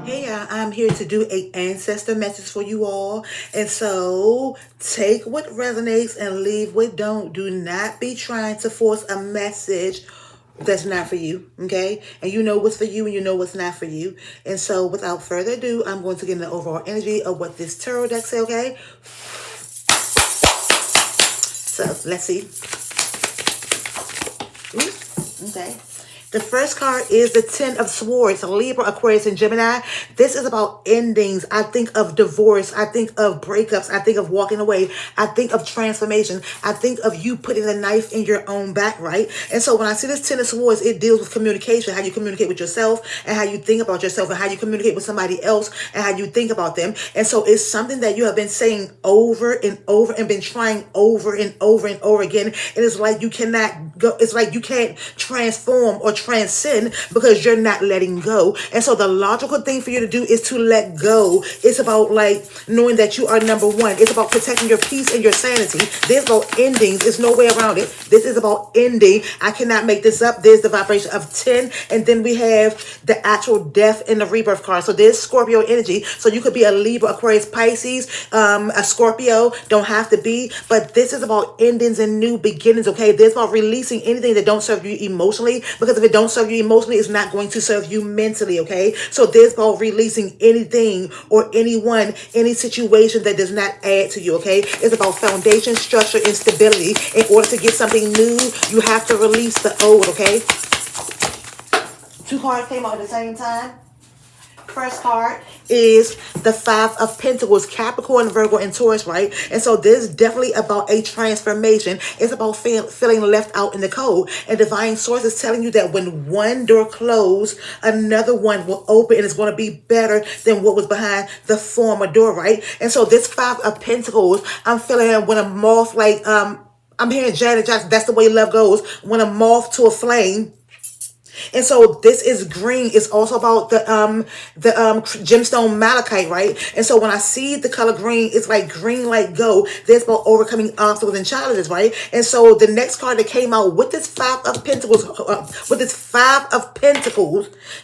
Hey, I'm here to do a ancestor message for you all. And so take what resonates and leave what don't. Do not be trying to force a message that's not for you, okay? And you know what's for you and you know what's not for you. And so without further ado, I'm going to get in the overall energy of what this tarot deck says, okay? So let's see. Ooh, okay. The first card is the Ten of Swords, Libra, Aquarius, and Gemini. This is about endings. I think of divorce. I think of breakups. I think of walking away. I think of transformation. I think of you putting the knife in your own back, right? And so when I see this Ten of Swords, it deals with communication, how you communicate with yourself and how you think about yourself and how you communicate with somebody else and how you think about them. And so it's something that you have been saying over and over and been trying over and over and over again. And it's like you cannot go, it's like you can't transform or transcend because you're not letting go. And so the logical thing for you to do is to let go. It's about like knowing that you are number one. It's about protecting your peace and your sanity. This is about endings. There's no way around it. This is about ending. I cannot make this up. There's the vibration of 10, and then we have the actual death in the rebirth card. So there's Scorpio energy. So you could be a Libra, Aquarius, Pisces, a Scorpio. Don't have to be, but this is about endings and new beginnings. Okay, this is about releasing anything that don't serve you emotionally, because if it don't serve you emotionally, it's not going to serve you mentally. Okay, so this is about releasing anything or anyone, any situation that does not add to you. Okay, it's about foundation, structure, and stability. In order to get something new, you have to release the old. Okay, two cards came out at the same time. First card is the Five of Pentacles, Capricorn, Virgo, and Taurus, right? And so this is definitely about a transformation. It's about feeling left out in the cold. And divine source is telling you that when one door closed, another one will open, and it's going to be better than what was behind the former door, right? And so this Five of Pentacles, I'm feeling when a moth, like, I'm hearing Janet Jackson, that's the way love goes. When a moth to a flame. And so this is green. It's also about the gemstone malachite, right? And so when I see the color green, it's like green like go. This about overcoming obstacles and challenges, right? And so the next card that came out with this Five of Pentacles,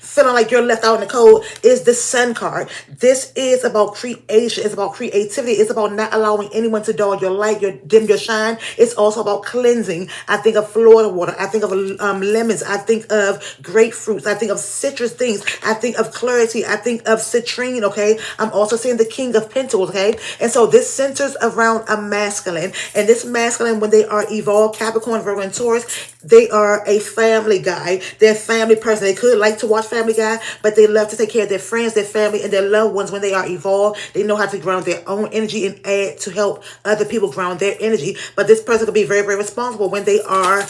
feeling like you're left out in the cold, is the Sun card. This is about creation. It's about creativity. It's about not allowing anyone to dull your light, dim your shine. It's also about cleansing. I think of Florida water. I think of lemons. I think of grapefruits. I think of citrus things. I think of clarity. I think of citrine, okay? I'm also seeing the King of Pentacles, okay? And so this centers around a masculine. And this masculine, when they are evolved, Capricorn, Virgo, and Taurus, they are a family guy. They're a family person. They could like to watch Family Guy, but they love to take care of their friends, their family, and their loved ones when they are evolved. They know how to ground their own energy and add to help other people ground their energy. But this person could be very, very responsible when they are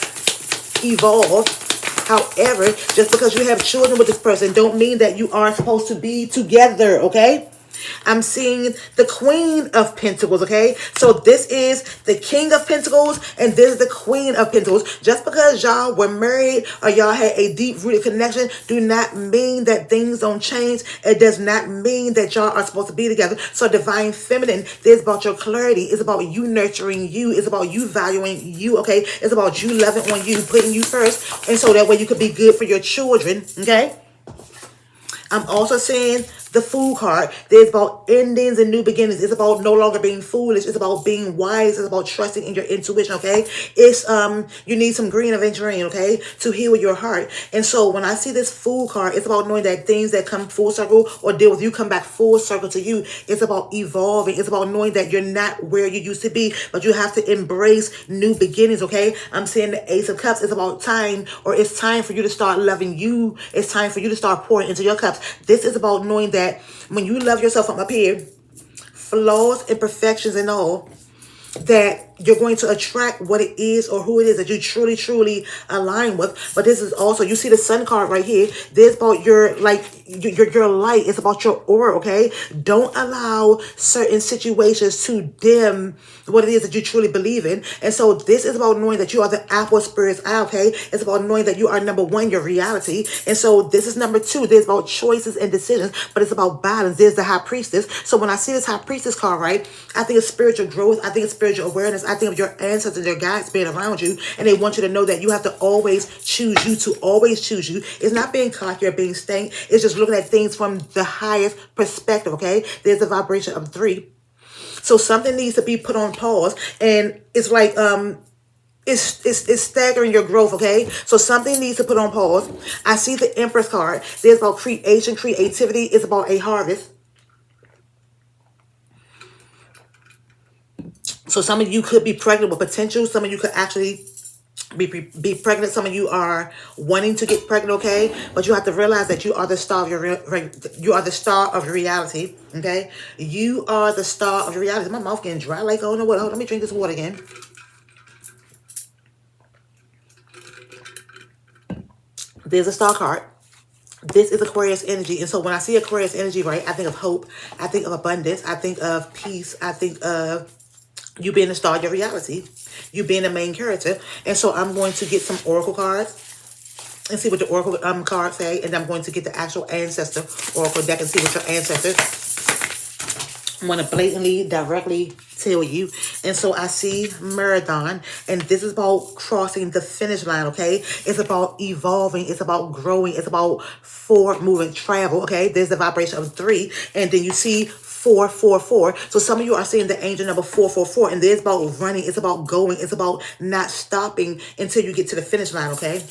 evolved. However, just because you have children with this person don't mean that you aren't supposed to be together, okay? I'm seeing the Queen of Pentacles, okay? So this is the King of Pentacles and this is the Queen of Pentacles. Just because y'all were married or y'all had a deep-rooted connection do not mean that things don't change. It does not mean that y'all are supposed to be together. So Divine Feminine, this is about your clarity. It's about you nurturing you. It's about you valuing you, okay? It's about you loving on you, putting you first, and so that way you could be good for your children, okay? I'm also seeing the Fool card. There's about endings and new beginnings. It's about no longer being foolish. It's about being wise. It's about trusting in your intuition, okay? It's you need some green aventurine, okay, to heal your heart. And so when I see this Fool card, it's about knowing that things that come full circle or deal with you come back full circle to you. It's about evolving. It's about knowing that you're not where you used to be, but you have to embrace new beginnings, okay? I'm seeing the Ace of Cups. It's about time, or it's time for you to start loving you. It's time for you to start pouring into your cups. This is about knowing that when you love yourself from up here, flaws, imperfections, and all, that you're going to attract what it is or who it is that you truly, truly align with. But this is also, you see the Sun card right here. This is about your, like, your light. It's about your aura, okay? Don't allow certain situations to dim what it is that you truly believe in. And so this is about knowing that you are the apple of Spirit's eye, okay? It's about knowing that you are number one, your reality. And so this is number two. There's about choices and decisions, but it's about balance. There's the High Priestess. So when I see this High Priestess card, right, I think it's spiritual growth. I think it's spiritual awareness. I think of your ancestors and your guides being around you, and they want you to know that you have to always choose you, to always choose you. It's not being cocky or being stank. It's just looking at things from the highest perspective, okay? There's a vibration of 3. So something needs to be put on pause, and it's like, it's staggering your growth, okay? So something needs to put on pause. I see the Empress card. There's about creation, creativity. It's about a harvest. So some of you could be pregnant with potential. Some of you could actually be pregnant. Some of you are wanting to get pregnant, okay? But you have to realize that you are the star of you are the star of your reality, okay? You are the star of your reality. My mouth getting dry. Like, oh no, what? Let me drink this water again. There's a star card. This is Aquarius energy. And so when I see Aquarius energy, right, I think of hope. I think of abundance. I think of peace. I think of you being the star of your reality. You being the main character. And so I'm going to get some oracle cards and see what the oracle cards say. And I'm going to get the actual ancestor oracle deck and see what your ancestors want to blatantly, directly tell you. And so I see marathon, and this is about crossing the finish line, okay? It's about evolving. It's about growing. It's about forward moving, travel, okay? There's the vibration of 3, and then you see 444. So some of you are seeing the angel number 444, and there's about running. It's about going. It's about not stopping until you get to the finish line, okay?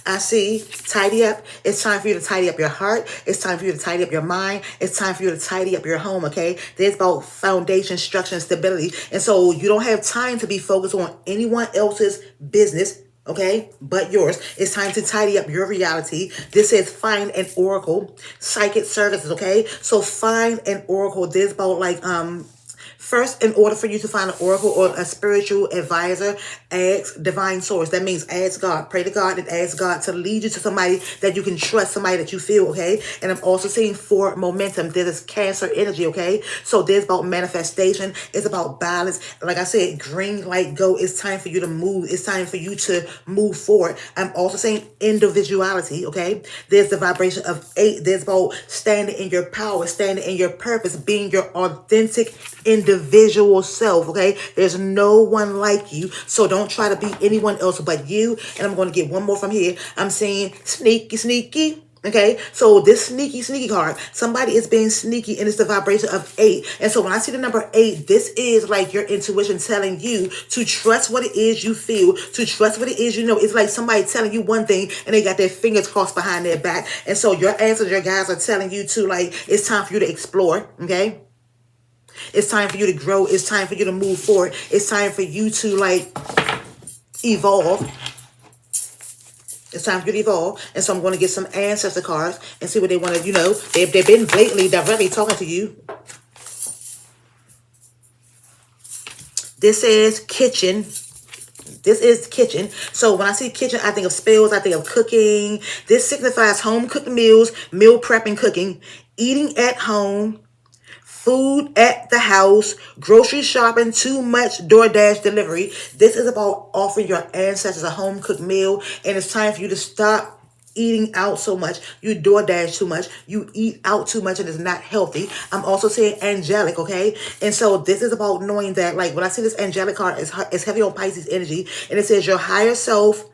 I see tidy up. It's time for you to tidy up your heart. It's time for you to tidy up your mind. It's time for you to tidy up your home, okay? There's about foundation, structure, and stability. And so you don't have time to be focused on anyone else's business, okay, but yours. It's time to tidy up your reality. This says find an oracle, psychic services, okay? So find an oracle. There's about like, first, in order for you to find an oracle or a spiritual advisor, ask divine source. That means ask God. Pray to God and ask God to lead you to somebody that you can trust, somebody that you feel, okay? And I'm also seeing for momentum. There's this Cancer energy, okay? So there's about manifestation. It's about balance. Like I said, green light, go. It's time for you to move. It's time for you to move forward. I'm also saying individuality, okay? There's the vibration of 8. There's about standing in your power, standing in your purpose, being your authentic individual self, okay? There's no one like you, so don't try to be anyone else but you. And I'm going to get one more from here. I'm saying sneaky, sneaky. Okay, so this sneaky card, somebody is being sneaky, and it's the vibration of 8. And so when I see the number 8, this is like your intuition telling you to trust what it is you feel, to trust what it is you know. It's like somebody telling you one thing and they got their fingers crossed behind their back. And so your answers, your guys are telling you to, like, it's time for you to explore, okay? It's time for you to grow. It's time for you to move forward. It's time for you to, like, evolve. It's time for you to evolve. And so I'm going to get some ancestor cards and see what they want to, you know, they've been blatantly, directly talking to you. This is kitchen. This is kitchen. So when I see kitchen, I think of spells. I think of cooking. This signifies home cooked meals, meal prep and cooking, eating at home, food at the house, grocery shopping, too much DoorDash delivery. This is about offering your ancestors a home-cooked meal, and it's time for you to stop eating out so much. You DoorDash too much. You eat out too much, and it's not healthy. I'm also saying angelic, okay? And so this is about knowing that, like, when I see this angelic card, it's heavy on Pisces energy, and it says your higher self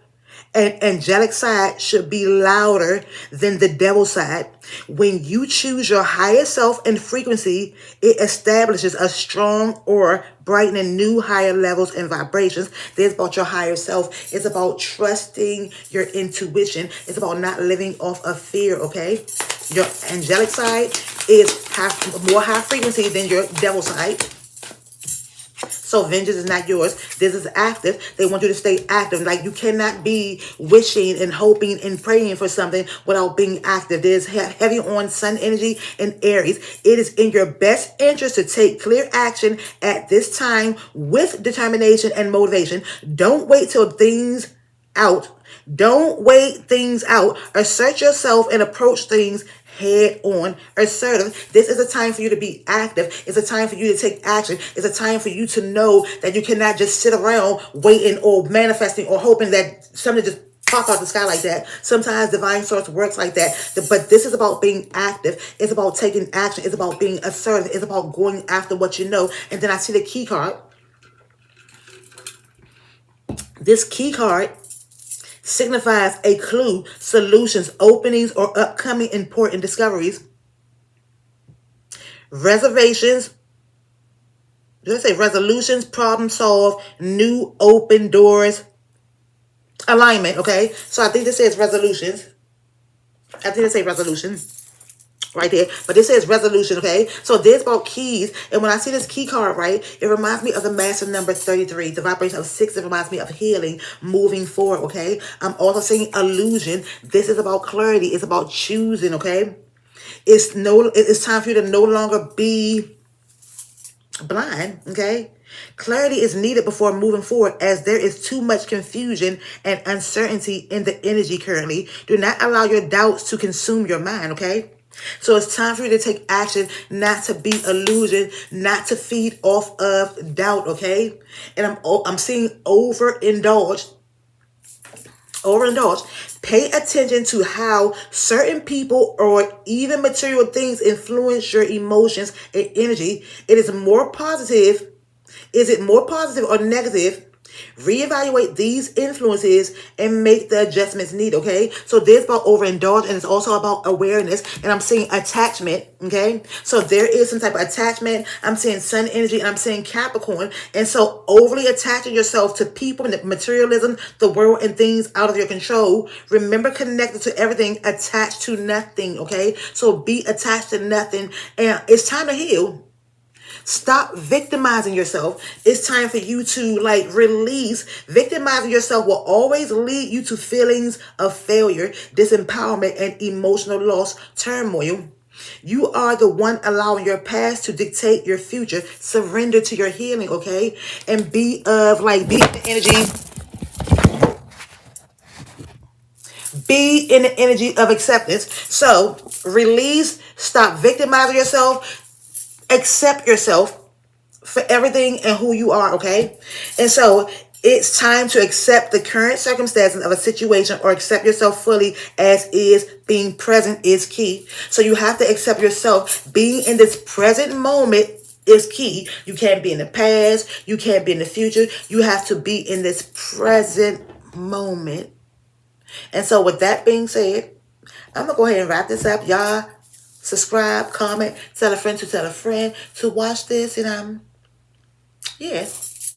and angelic side should be louder than the devil side. When you choose your higher self and frequency, it establishes a strong aura, brightening new higher levels and vibrations. This is about your higher self. It's about trusting your intuition. It's about not living off of fear, okay? Your angelic side is more high frequency than your devil side. So vengeance is not yours. This is active. They want you to stay active. Like, you cannot be wishing and hoping and praying for something without being active. There's heavy on sun energy and Aries. It is in your best interest to take clear action at this time with determination and motivation. Don't wait till things out. Don't wait things out. Assert yourself and approach things head on. Assertive. This is a time for you to be active. It's a time for you to take action. It's a time for you to know that you cannot just sit around waiting or manifesting or hoping that something just pop out the sky like that. Sometimes divine source works like that. But this is about being active. It's about taking action. It's about being assertive. It's about going after what you know. And then I see the key card. This key card signifies a clue, solutions, openings, or upcoming important discoveries. Reservations. Did I say resolutions, problem solve, new open doors, alignment, okay? So I think this says resolutions. I think it says resolution right there. But this says resolution, okay? So this about keys. And when I see this key card, right, it reminds me of the master number 33. The vibration of 6, it reminds me of healing, moving forward, okay? I'm also seeing illusion. This is about clarity. It's about choosing, okay? It's time for you to no longer be blind, okay? Clarity is needed before moving forward, as there is too much confusion and uncertainty in the energy currently. Do not allow your doubts to consume your mind, okay? So it's time for you to take action, not to be illusion, not to feed off of doubt, okay? And I'm seeing overindulged. Pay attention to how certain people or even material things influence your emotions and energy. It is more positive. Is it more positive or negative? Reevaluate these influences and make the adjustments needed, okay? So this is about overindulge, and it's also about awareness. And I'm seeing attachment, okay? So there is some type of attachment. I'm seeing sun energy, and I'm seeing Capricorn. And so overly attaching yourself to people and materialism, the world, and things out of your control. Remember, connected to everything, attached to nothing, okay? So be attached to nothing. And it's time to heal. Stop victimizing yourself. It's time for you to release. Victimizing yourself will always lead you to feelings of failure, disempowerment, and emotional loss, turmoil. You are the one allowing your past to dictate your future. Surrender to your healing, okay? And be in the energy. Be in the energy of acceptance. So release. Stop victimizing yourself. Accept yourself for everything and who you are, okay? And so it's time to accept the current circumstances of a situation, or accept yourself fully as is. Being present is key. So you have to accept yourself. Being in this present moment is key. You can't be in the past. You can't be in the future. You have to be in this present moment. And so with that being said, I'm going to go ahead and wrap this up. Y'all subscribe, comment, tell a friend to watch this. And yeah.